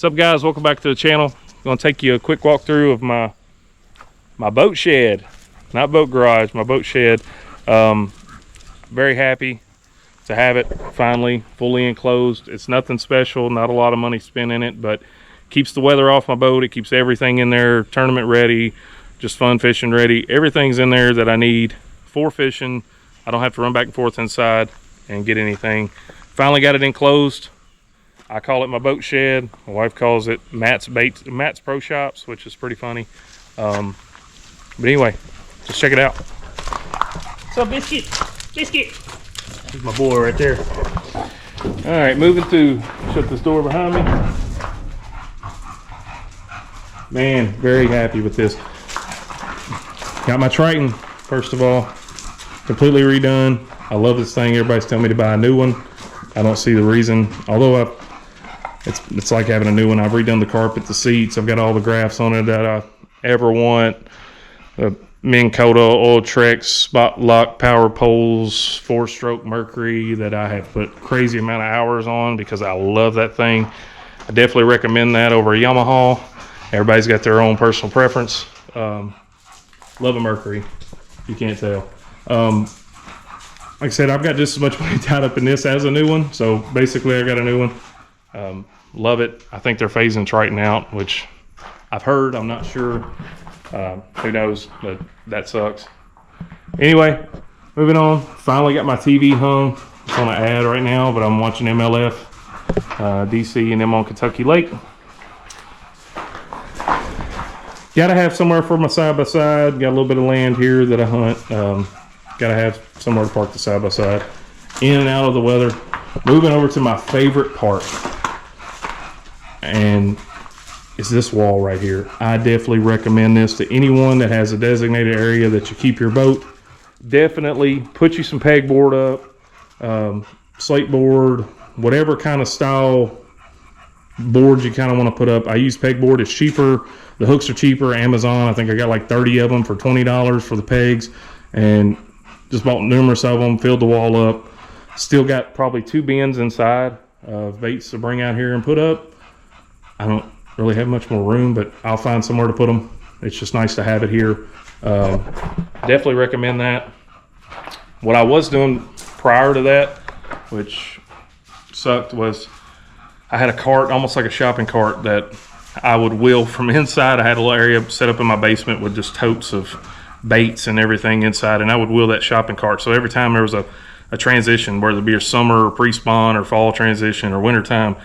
What's up, guys? Welcome back to the channel. I'm gonna take you a quick walkthrough of my boat shed, not boat garage, my boat shed. Very happy to have it finally fully enclosed. It's nothing special, not a lot of money spent in it, but keeps the weather off my boat. It keeps everything in there tournament ready, just fun fishing ready. Everything's in there that I need for fishing. I don't have to run back and forth inside and get anything. Finally got it enclosed. I call it my boat shed. My wife calls it Matt's Pro Shops, which is pretty funny. But anyway, just check it out. What's up, Biscuit? Biscuit! There's my boy right there. All right, moving to shut this door behind me. Man, very happy with this. Got my Triton, first of all, completely redone. I love this thing. Everybody's telling me to buy a new one. I don't see the reason, although it's like having a new one. I've redone the carpet, the seats. I've got all the graphs on it that I ever want. The Minn Kota Oil Trex spot lock power poles, 4-stroke Mercury that I have put crazy amount of hours on because I love that thing. I definitely recommend that over a Yamaha. Everybody's got their own personal preference. Love a Mercury, you can't tell. Like I said, I've got just as much money tied up in this as a new one. So basically I got a new one. Love it. I think they're phasing Triton out, which I've heard. I'm not sure. Who knows? But that sucks. Anyway, moving on. Finally got my TV hung. It's on an ad right now, but I'm watching MLF, DC, and them on Kentucky Lake. Gotta have somewhere for my side-by-side. Got a little bit of land here that I hunt. Gotta have somewhere to park the side-by-side. In and out of the weather. Moving over to my favorite part. And it's this wall right here. I definitely recommend this to anyone that has a designated area that you keep your boat. Definitely put you some pegboard up, slate board, whatever kind of style boards you kind of want to put up. I use pegboard. It's cheaper. The hooks are cheaper. Amazon, I think I got like 30 of them for $20 for the pegs, and just bought numerous of them, filled the wall up. Still got probably 2 bins inside of baits to bring out here and put up. I don't really have much more room, but I'll find somewhere to put them. It's just nice to have it here. Definitely recommend that. What I was doing prior to that, which sucked, was I had a cart, almost like a shopping cart, that I would wheel from inside. I had a little area set up in my basement with just totes of baits and everything inside, and I would wheel that shopping cart. So every time there was a transition, whether it be a summer or pre-spawn or fall transition or wintertime,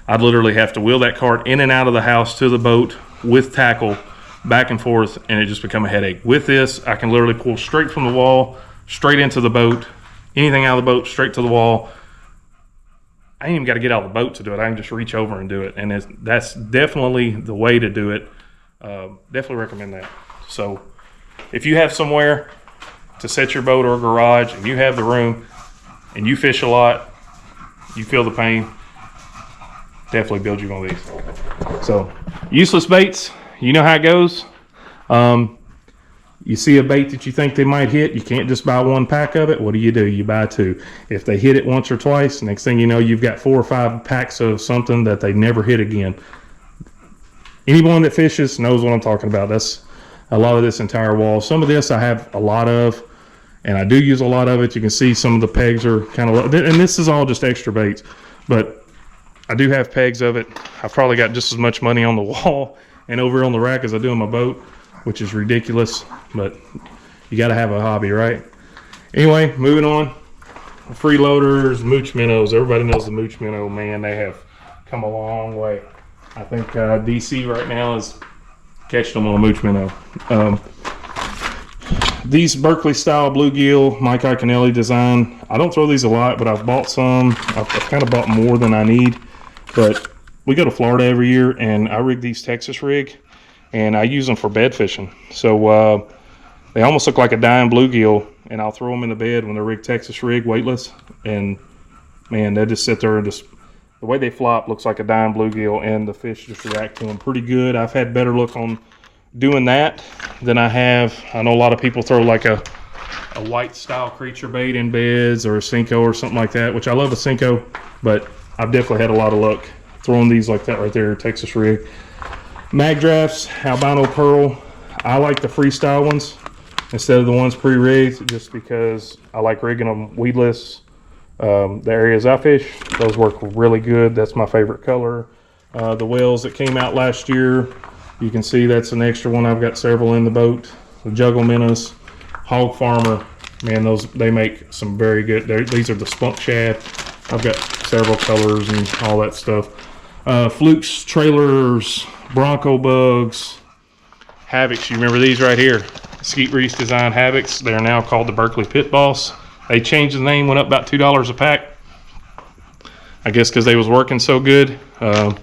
I'd literally have to wheel that cart in and out of the house to the boat with tackle, back and forth, and it just become a headache. With this, I can literally pull straight from the wall, straight into the boat, anything out of the boat, straight to the wall. I ain't even got to get out of the boat to do it. I can just reach over and do it, and that's definitely the way to do it. Definitely recommend that. So if you have somewhere to set your boat or a garage and you have the room and you fish a lot, you feel the pain, definitely build you one of these. So useless baits, you know how it goes. You see a bait that you think they might hit, you can't just buy 1 pack of it. What do? You buy 2. If they hit it once or twice, next thing you know, you've got 4 or 5 packs of something that they never hit again. Anyone that fishes knows what I'm talking about. That's a lot of this entire wall. Some of this I have a lot of, and I do use a lot of it. You can see some of the pegs are kind of, and this is all just extra baits, but I do have pegs of it. I've probably got just as much money on the wall and over on the rack as I do on my boat, which is ridiculous, but you got to have a hobby, right? Anyway, moving on. Freeloaders, mooch minnows. Everybody knows the mooch minnow, man. They have come a long way. I think DC right now is catching them on a mooch minnow. These Berkeley style bluegill, Mike Iaconelli design. I don't throw these a lot, but I've bought some. I've kind of bought more than I need. But we go to Florida every year, and I rig these Texas rig, and I use them for bed fishing. So they almost look like a dying bluegill, and I'll throw them in the bed when they're rigged Texas rig, weightless. And man, they just sit there and just, the way they flop looks like a dying bluegill, and the fish just react to them pretty good. I've had better luck on doing that than I have. I know a lot of people throw like a white style creature bait in beds or a Senko or something like that, which I love a Senko, but I've definitely had a lot of luck throwing these like that right there, Texas rig. Mag Drafts, albino pearl. I like the freestyle ones instead of the ones pre-rigged, just because I like rigging them weedless. The areas I fish, those work really good. That's my favorite color. The whales that came out last year, you can see that's an extra one. I've got several in the boat. The Juggle Minnows, Hog Farmer, man, they make some very good. These are the Spunk Shad. I've got several colors and all that stuff. Flukes, Trailers, Bronco Bugs, Havocs. You remember these right here? Skeet Reese designed Havocs. They're now called the Berkley Pit Boss. They changed the name, went up about $2 a pack. I guess because they was working so good. I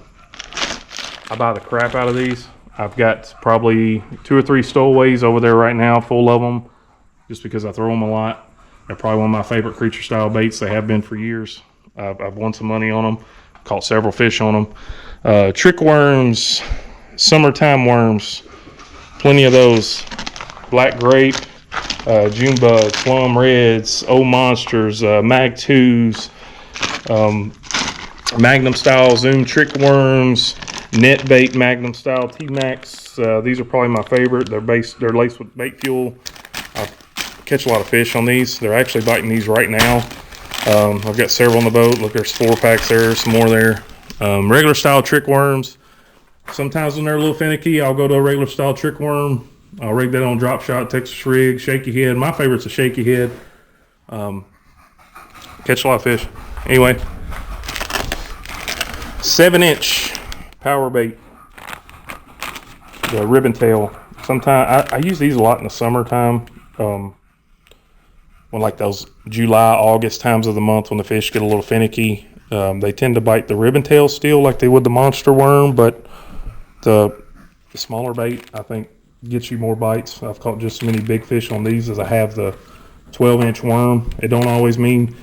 buy the crap out of these. I've got probably 2 or 3 stowaways over there right now, full of them, just because I throw them a lot. They're probably one of my favorite creature style baits. They have been for years. I've won some money on them, caught several fish on them. Trick worms, summertime worms, plenty of those. Black grape, June bug, plum reds, old monsters, mag 2s, Magnum style Zoom trick worms, net bait Magnum style T-Max. These are probably my favorite. They're laced with bait fuel. I catch a lot of fish on these. They're actually biting these right now. I've got several on the boat. Look, there's 4 packs there, some more there. Regular style trick worms. Sometimes when they're a little finicky, I'll go to a regular style trick worm. I'll rig that on drop shot, Texas rig, shaky head. My favorite's a shaky head. Catch a lot of fish. Anyway, 7-inch power bait, the ribbon tail. Sometimes I use these a lot in the summertime. When like those July, August times of the month when the fish get a little finicky, they tend to bite the ribbon tail still like they would the monster worm, but the smaller bait, I think, gets you more bites. I've caught just as many big fish on these as I have the 12-inch worm. It don't always mean,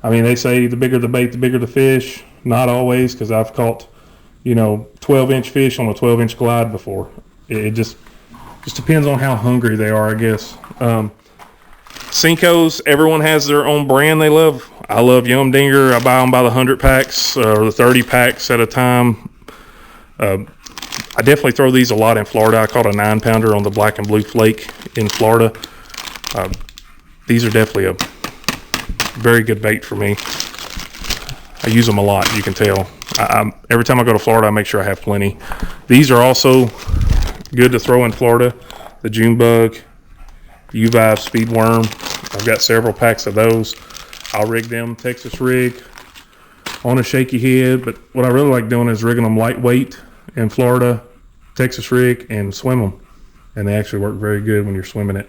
I mean, they say the bigger the bait, the bigger the fish. Not always, because I've caught, 12-inch fish on a 12-inch glide before. It just depends on how hungry they are, I guess. Senkos, everyone has their own brand they love. I love Yum Dinger. I buy them by the 100 packs or the 30 packs at a time. I definitely throw these a lot in Florida. I caught a 9-pounder on the Black and Blue Flake in Florida. These are definitely a very good bait for me. I use them a lot, you can tell. Every time I go to Florida, I make sure I have plenty. These are also good to throw in Florida. The June bug, U-Vibe speed worm. I've got several packs of those. I'll rig them Texas rig on a shaky head, but what I really like doing is rigging them lightweight in Florida, Texas rig, and swim them. And they actually work very good when you're swimming it.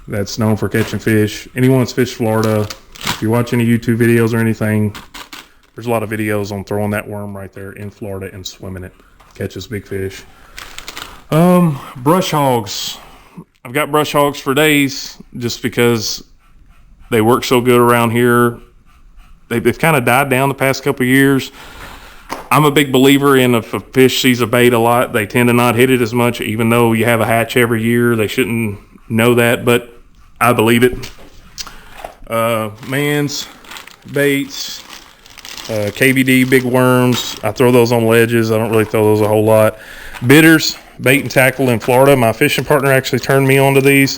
That's known for catching fish. Anyone that's fished Florida, if you watch any YouTube videos or anything, there's a lot of videos on throwing that worm right there in Florida and swimming it. Catches big fish. Brush hogs. I've got brush hogs for days just because they work so good around here. They've kind of died down the past couple of years. I'm a big believer in if a fish sees a bait a lot, they tend to not hit it as much, even though you have a hatch every year. They shouldn't know that, but I believe it. Mans, baits, KVD, big worms. I throw those on ledges. I don't really throw those a whole lot. Bitters, bait and tackle in Florida. My fishing partner actually turned me on to these.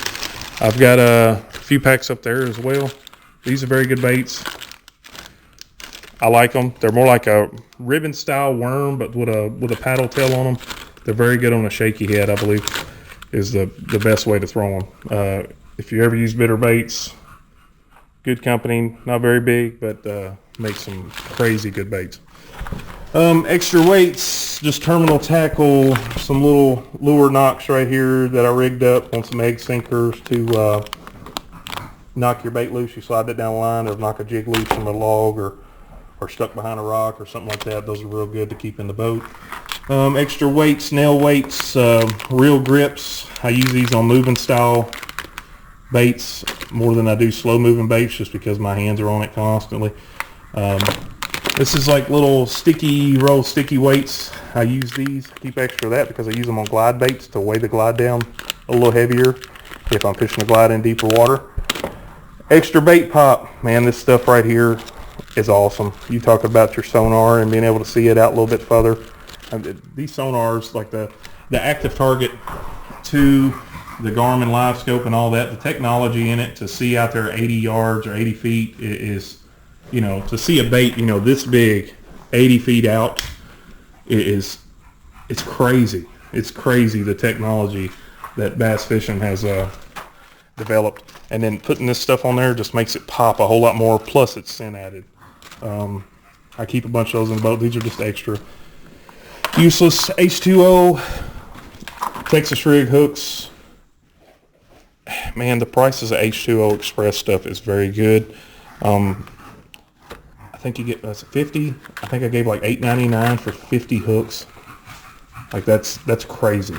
I've got a few packs up there as well. These are very good baits. I like them. They're more like a ribbon style worm, but with a paddle tail on them. They're very good on a shaky head, I believe, is the best way to throw them. If you ever use bitter baits, good company, not very big, but make some crazy good baits. Extra weights, just terminal tackle, some little lure knocks right here that I rigged up on some egg sinkers to knock your bait loose. You slide that down the line or knock a jig loose from a log or stuck behind a rock or something like that. Those are real good to keep in the boat. Extra weights, nail weights, reel grips. I use these on moving style baits more than I do slow moving baits just because my hands are on it constantly. This is like little sticky weights. I use these, keep extra of that because I use them on glide baits to weigh the glide down a little heavier if I'm fishing the glide in deeper water. Extra bait pop, man, this stuff right here, is awesome. You talk about your sonar and being able to see it out a little bit further. These sonars, like the active target to the Garmin Live Scope and all that, the technology in it to see out there 80 yards or 80 feet is, you know, to see a bait, you know, this big, 80 feet out, it's crazy. It's crazy the technology that bass fishing has developed. And then putting this stuff on there just makes it pop a whole lot more, plus it's scent added. I keep a bunch of those in the boat. These are just extra useless H2O Texas rig hooks. Man, the prices of H2O Express stuff is very good. I think you get 50. I think I gave like $8.99 for 50 hooks. Like that's crazy.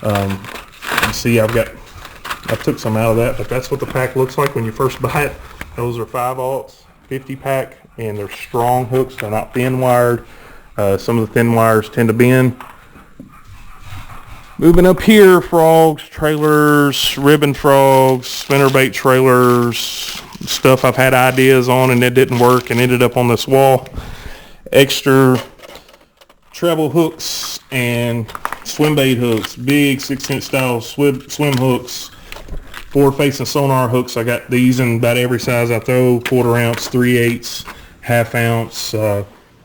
You see, I took some out of that, but that's what the pack looks like when you first buy it. Those are 5/0 50 pack, and they're strong hooks. They're not thin wired. Some of the thin wires tend to bend. Moving up here, frogs, trailers, ribbon frogs, spinnerbait trailers, stuff I've had ideas on and it didn't work and ended up on this wall. Extra treble hooks and swim bait hooks, big 6-inch style swim hooks, forward facing sonar hooks. I got these in about every size I throw, 1/4 ounce, 3/8, 1/2 ounce,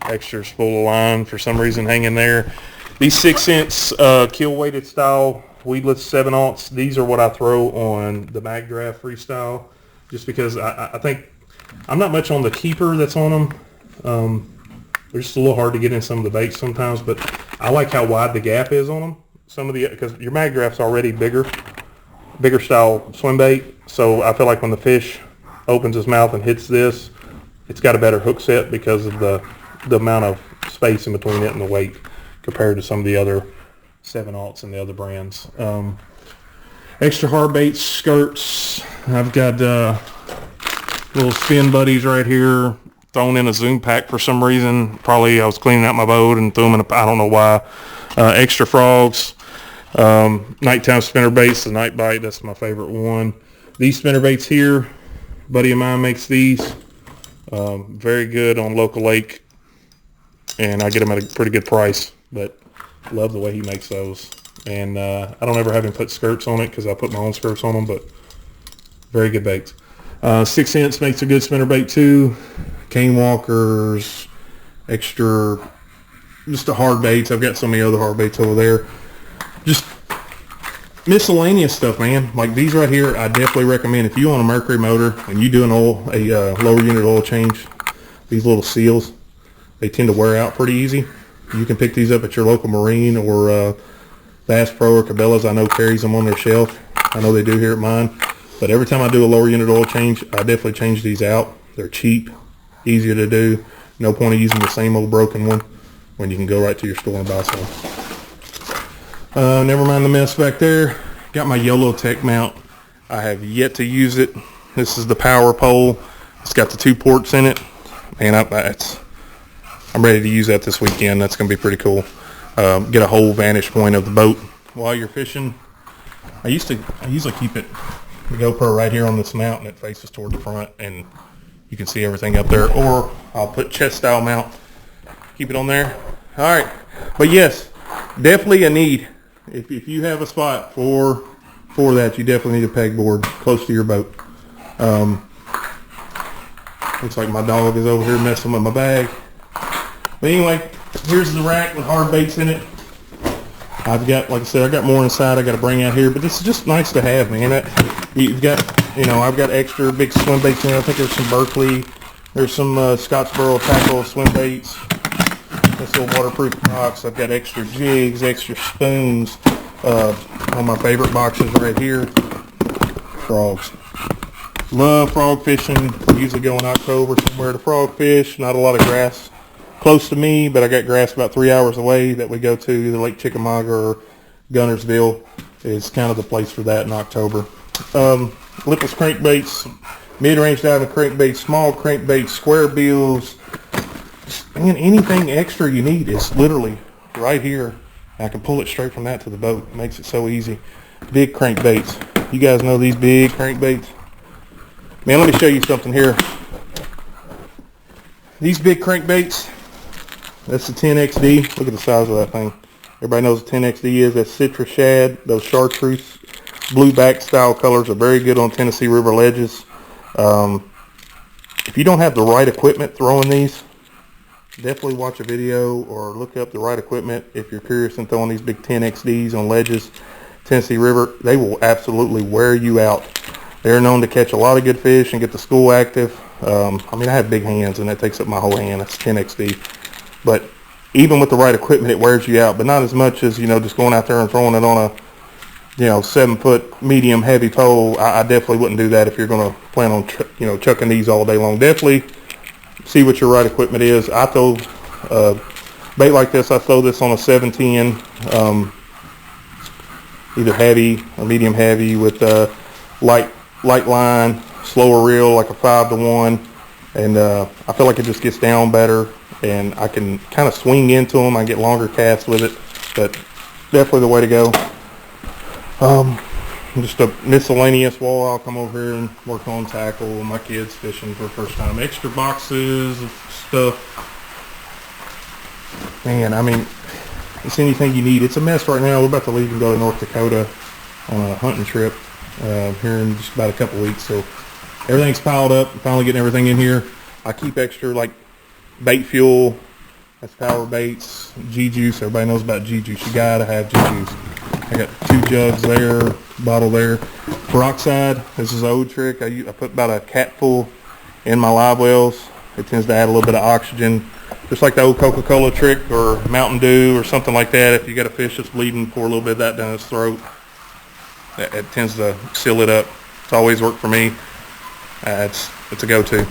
extras full of line for some reason hanging there. These 6-inch kill weighted style weedless 7/0, these are what I throw on the Magdraft Freestyle, just because I think I'm not much on the keeper that's on them. They're just a little hard to get in some of the baits sometimes, but I like how wide the gap is on them. Some of the, because your Magdraft's already bigger style swim bait, so I feel like when the fish opens his mouth and hits this, it's got a better hook set because of the amount of space in between it and the weight compared to some of the other 7/0 and the other brands. Extra hard baits, skirts. I've got little spin buddies right here, thrown in a Zoom pack for some reason. Probably I was cleaning out my boat and threw them in I don't know why. Extra frogs. Nighttime spinner baits, the night bite, that's my favorite one. These spinner baits here, a buddy of mine makes these. Very good on local lake, and I get them at a pretty good price, but love the way he makes those. And I don't ever have him put skirts on it because I put my own skirts on them, but very good baits. 6-inch makes a good spinner bait too. Cane walkers, extra, just the hard baits. I've got so many other hard baits over there. Just miscellaneous stuff, man. Like these right here, I definitely recommend if you own a Mercury motor and you do a lower unit oil change. These little seals, they tend to wear out pretty easy. You can pick these up at your local marine or Bass Pro or Cabela's. I know carries them on their shelf. I know they do here at mine. But every time I do a lower unit oil change, I definitely change these out. They're cheap, easier to do. No point of using the same old broken one when you can go right to your store and buy some. Never mind the mess back there. Got my YOLO Tech mount. I have yet to use it. This is the power pole. It's got the 2 ports in it. Man, I'm ready to use that this weekend. That's going to be pretty cool. Get a whole vantage point of the boat while you're fishing. I usually keep the GoPro right here on this mount and it faces toward the front and you can see everything up there. Or I'll put chest style mount, keep it on there. All right, but yes, definitely a need. If you have a spot for that, you definitely need a pegboard close to your boat. Looks like my dog is over here messing with my bag. But anyway, here's the rack with hard baits in it. I've got, like I said, I got more inside I got to bring out here, but this is just nice to have, man. You've got, I've got extra big swim baits in it. I think there's some Berkley, there's some Scottsboro tackle swim baits. This little waterproof box. I've got extra jigs, extra spoons. On my favorite boxes right here, frogs. Love frog fishing. Usually go in October somewhere to frog fish. Not a lot of grass close to me, but I got grass about 3 hours away that we go to, either Lake Chickamauga or Gunnersville is kind of the place for that in October. Lipless crankbaits, mid-range diving crankbaits, small crankbaits, square bills, and anything extra you need is literally right here. I can pull it straight from that to the boat. It makes it so easy. Big crankbaits. You guys know these big crankbaits? Man, let me show you something here. these big crankbaits, that's the 10XD. Look at the size of that thing. Everybody knows what 10XD is. That's citrus shad. Those chartreuse blueback style colors are very good on Tennessee River ledges. If you don't have the right equipment throwing these, definitely watch a video or look up the right equipment if you're curious in throwing these big 10XDs on ledges. Tennessee River, they will absolutely wear you out. They're known to catch a lot of good fish and get the school active. I mean, I have big hands, and that takes up my whole hand. That's 10XD. But even with the right equipment, it wears you out. But not as much as, just going out there and throwing it on a, 7-foot medium heavy pole. I definitely wouldn't do that if you're going to plan on, chucking these all day long. Definitely see what your right equipment is. I throw bait like this. I throw this on a 710, either heavy or medium heavy with light line, slower reel, like a 5-to-1, and I feel like it just gets down better, and I can kind of swing into them. I get longer casts with it, but definitely the way to go. Just a miscellaneous wall. I'll come over here and work on tackle. My kids fishing for the first time. Extra boxes of stuff. Man, I mean, it's anything you need. It's a mess right now. We're about to leave and go to North Dakota on a hunting trip here in just about a couple weeks. So everything's piled up. I'm finally getting everything in here. I keep extra like bait fuel. That's Power Baits, G-Juice. Everybody knows about G-Juice. You gotta have G-Juice. I got 2 jugs there, bottle there. Peroxide. This is an old trick. I put about a catful in my live wells. It tends to add a little bit of oxygen. Just like the old Coca-Cola trick or Mountain Dew or something like that. If you got a fish that's bleeding, pour a little bit of that down his throat. It tends to seal it up. It's always worked for me. It's a go-to.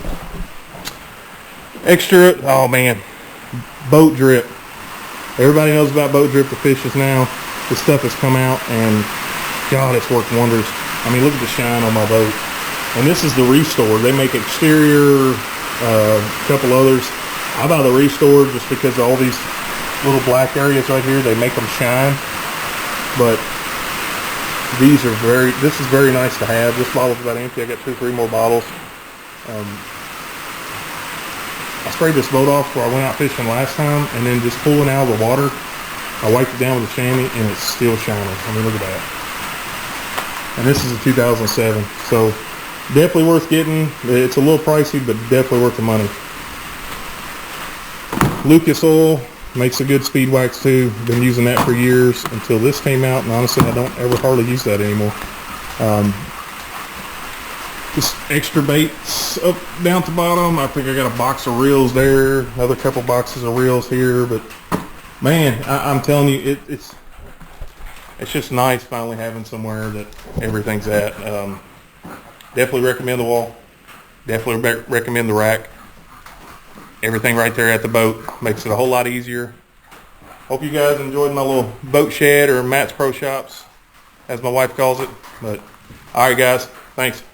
Extra, oh man, boat drip. Everybody knows about boat drip. The fishes now. This stuff has come out, and God, it's worked wonders. I mean, look at the shine on my boat. And this is the Restore. They make exterior, a couple others. I buy the Restore just because of all these little black areas right here. They make them shine. But this is very nice to have. This bottle's about empty. I got 2 or 3 more bottles. I sprayed this boat off where I went out fishing last time, and then just pulling out of the water, I wiped it down with a chamois, and it's still shining. I mean, look at that. And this is a 2007, so definitely worth getting. It's a little pricey, but definitely worth the money. Lucas Oil makes a good speed wax too. Been using that for years until this came out, and honestly, I don't ever hardly use that anymore. Just extra baits up down to the bottom. I think I got a box of reels there, another couple boxes of reels here, but man, I'm telling you, it's just nice finally having somewhere that everything's at. Definitely recommend the wall. Definitely recommend the rack. Everything right there at the boat makes it a whole lot easier. Hope you guys enjoyed my little boat shed, or Matt's Pro Shops, as my wife calls it. But all right, guys, thanks.